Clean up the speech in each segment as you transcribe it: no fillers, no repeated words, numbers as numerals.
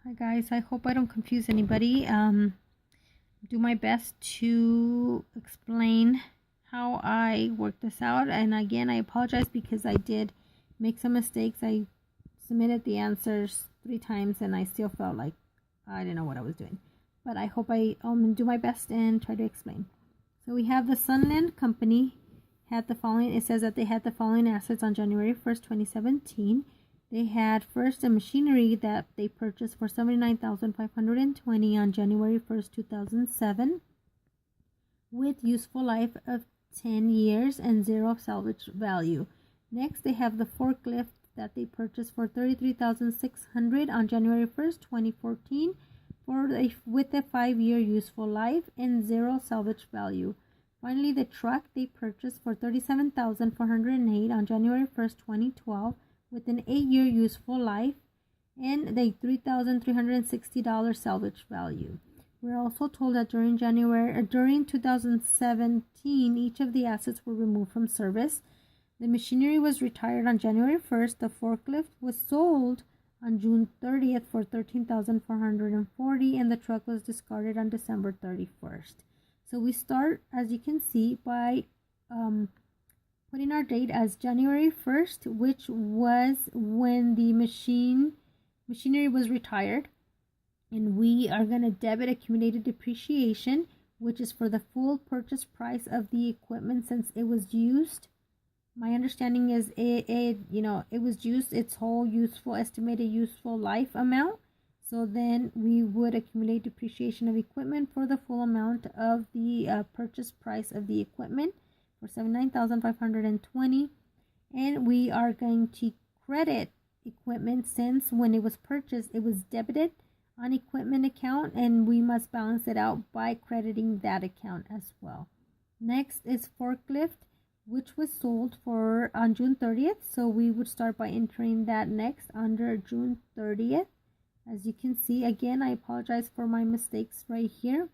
Hi guys, I hope I don't confuse anybody. Do my best to explain how I worked this out, and again I apologize because I did make some mistakes. I submitted the answers 3 times and I still felt like I didn't know what I was doing, but I hope I do my best and try to explain. So we have the Sunland Company had the following. It says that they had the following assets on January 1st, 2017. They had first a machinery that they purchased for $79,520 on January 1st, 2007, with useful life of 10 years and zero salvage value. Next, they have the forklift that they purchased for $33,600 on January 1st, 2014, with a 5-year useful life and zero salvage value. Finally, the truck they purchased for $37,408 on January 1st, 2012, with an 8-year useful life and the $3,360 salvage value. We're also told that during 2017, each of the assets were removed from service. The machinery was retired on January 1st. The forklift was sold on June 30th for $13,440, and the truck was discarded on December 31st. So we start, as you can see, by putting our date as January 1st, which was when the machinery was retired. And we are going to debit accumulated depreciation, which is for the full purchase price of the equipment since it was used. My understanding is it was used its whole estimated useful life amount. So then we would accumulate depreciation of equipment for the full amount of the purchase price of the equipment for $79,520, and we are going to credit equipment since when it was purchased it was debited on equipment account, and we must balance it out by crediting that account as well. Next is forklift, which was sold on June 30th, so we would start by entering that next under June 30th. As you can see, again, I apologize for my mistakes right here.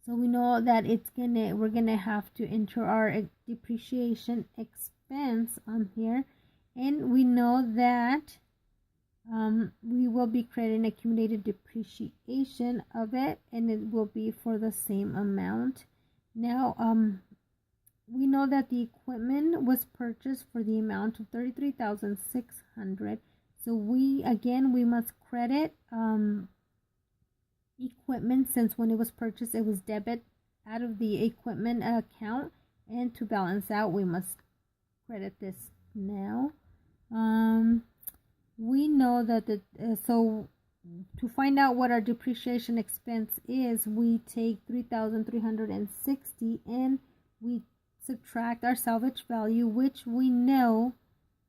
So we know that we're gonna have to enter our depreciation expense on here, and we know that we will be crediting accumulated depreciation of it, and it will be for the same amount. Now, we know that the equipment was purchased for the amount of $33,600. So we must credit equipment since when it was purchased it was debit out of the equipment account, and to balance out we must credit this now. We know that so to find out what our depreciation expense is, we take $3,360 and we subtract our salvage value, which we know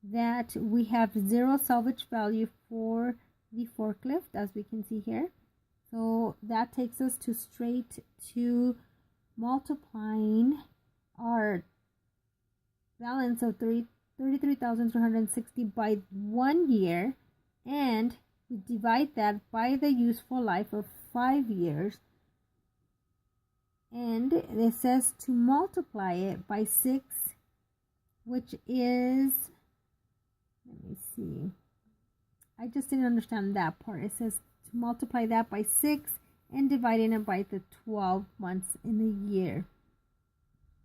that we have zero salvage value for the forklift, as we can see here. So that takes us straight to multiplying our balance of $33,360 by 1 year, and we divide that by the useful life of 5 years. And it says to multiply it by 6, which is, let me see, I just didn't understand that part. It says to multiply that by 6 and dividing it by the 12 months in the year.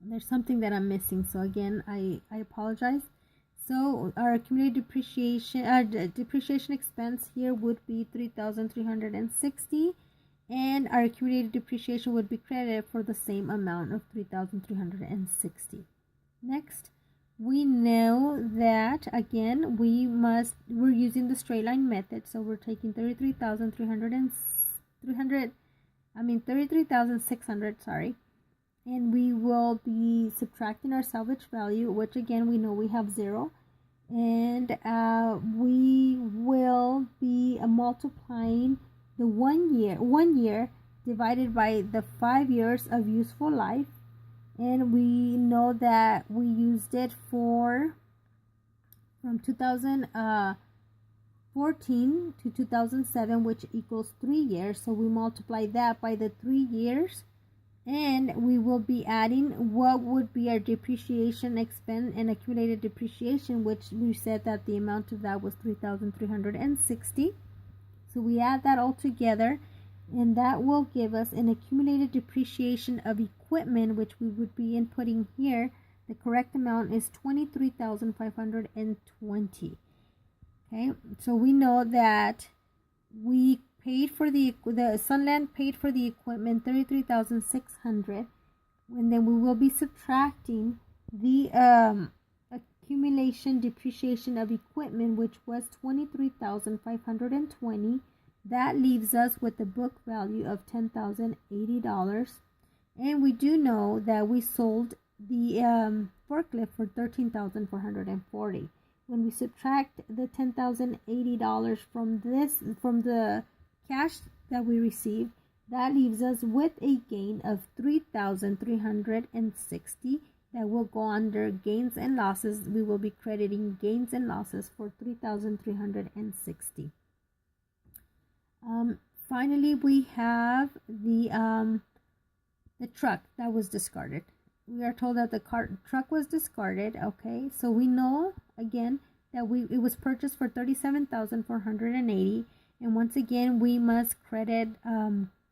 There's something that I'm missing, so again I apologize. So our accumulated depreciation expense here would be $3,360, and our accumulated depreciation would be credited for the same amount of $3,360. Next, we know that again we're using the straight line method, so we're taking $33,600, sorry, and we will be subtracting our salvage value, which again we know we have zero, and we will be multiplying the 1 year divided by the 5 years of useful life. And we know that we used it from 2014 to 2007, which equals 3 years. So we multiply that by the 3 years, and we will be adding what would be our depreciation expense and accumulated depreciation, which we said that the amount of that was $3,360. So we add that all together, and that will give us an accumulated depreciation of equipment, which we would be inputting here. The correct amount is $23,520. Okay, so we know that we paid for the Sunland paid for the equipment $33,600, and then we will be subtracting the accumulation depreciation of equipment, which was $23,520. That leaves us with the book value of $10,080. And we do know that we sold the forklift for $13,440. When we subtract the $10,080 from the cash that we received, that leaves us with a gain of $3,360 that will go under gains and losses. We will be crediting gains and losses for $3,360. Finally, we have the truck that was discarded. We are told that the truck was discarded. Okay, so we know again that it was purchased for $37,480, and once again we must credit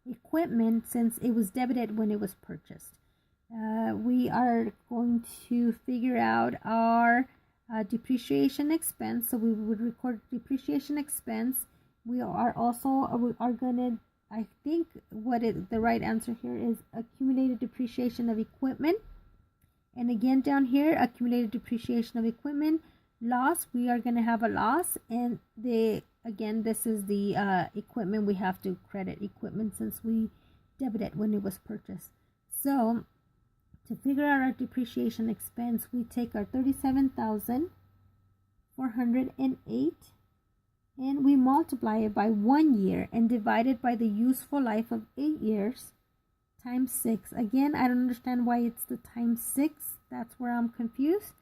equipment since it was debited when it was purchased. We are going to figure out our depreciation expense. So we would record depreciation expense. We are gonna, I think the right answer here is accumulated depreciation of equipment. And again down here, accumulated depreciation of equipment. Loss, we are gonna have a loss, and this is the equipment. We have to credit equipment since we debited when it was purchased. So to figure out our depreciation expense, we take our $37,408 and we multiply it by 1 year and divide it by the useful life of 8 years times 6. Again, I don't understand why it's the times 6. That's where I'm confused.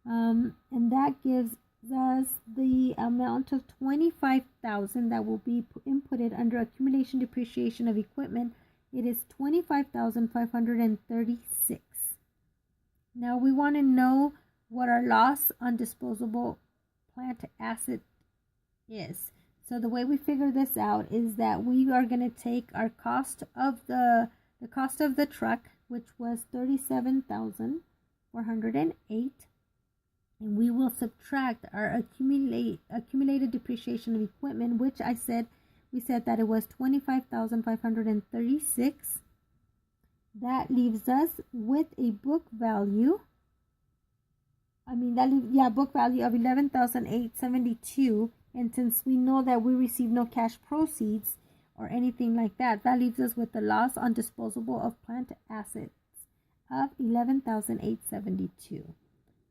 And that gives us the amount of $25,000 that will be inputted under accumulation depreciation of equipment. It is $25,536. Now we want to know what our loss on disposable plant asset is. So the way we figure this out is that we are going to take our cost of the cost of the truck, which was $37,408, and we will subtract our accumulated depreciation of equipment, which we said that it was $25,536. That leaves us with a book value. Book value of $11,872. And since we know that we received no cash proceeds or anything like that, that leaves us with the loss on disposable of plant assets of $11,872.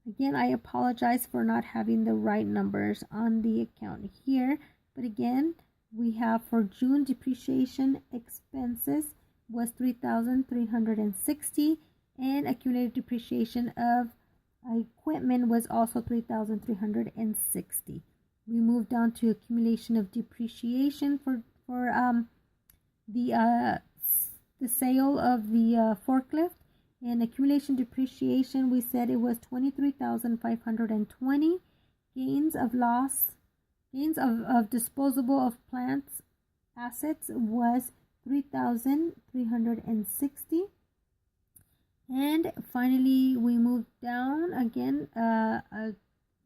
Again, I apologize for not having the right numbers on the account here. But again, we have for June depreciation expenses was $3,360, and accumulated depreciation of equipment was also $3,360. We move down to accumulation of depreciation for the sale of the forklift, and accumulation depreciation, we said it was $23,520. Gains of disposable of plants assets was $3,360. And finally, we move down again.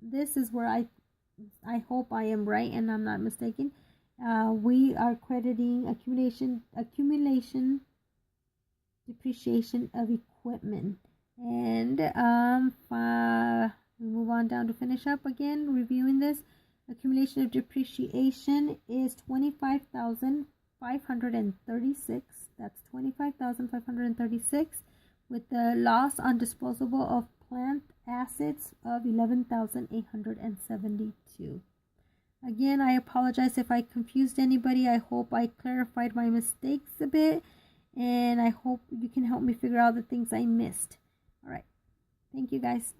This is where I hope I am right and I'm not mistaken. We are crediting accumulation depreciation of equipment, and we move on down to finish up again reviewing this. Accumulation of depreciation is $25,536. That's $25,536, with the loss on disposable of plant assets of $11,872. Again, I apologize if I confused anybody. I hope I clarified my mistakes a bit, and I hope you can help me figure out the things I missed. All right. Thank you, guys.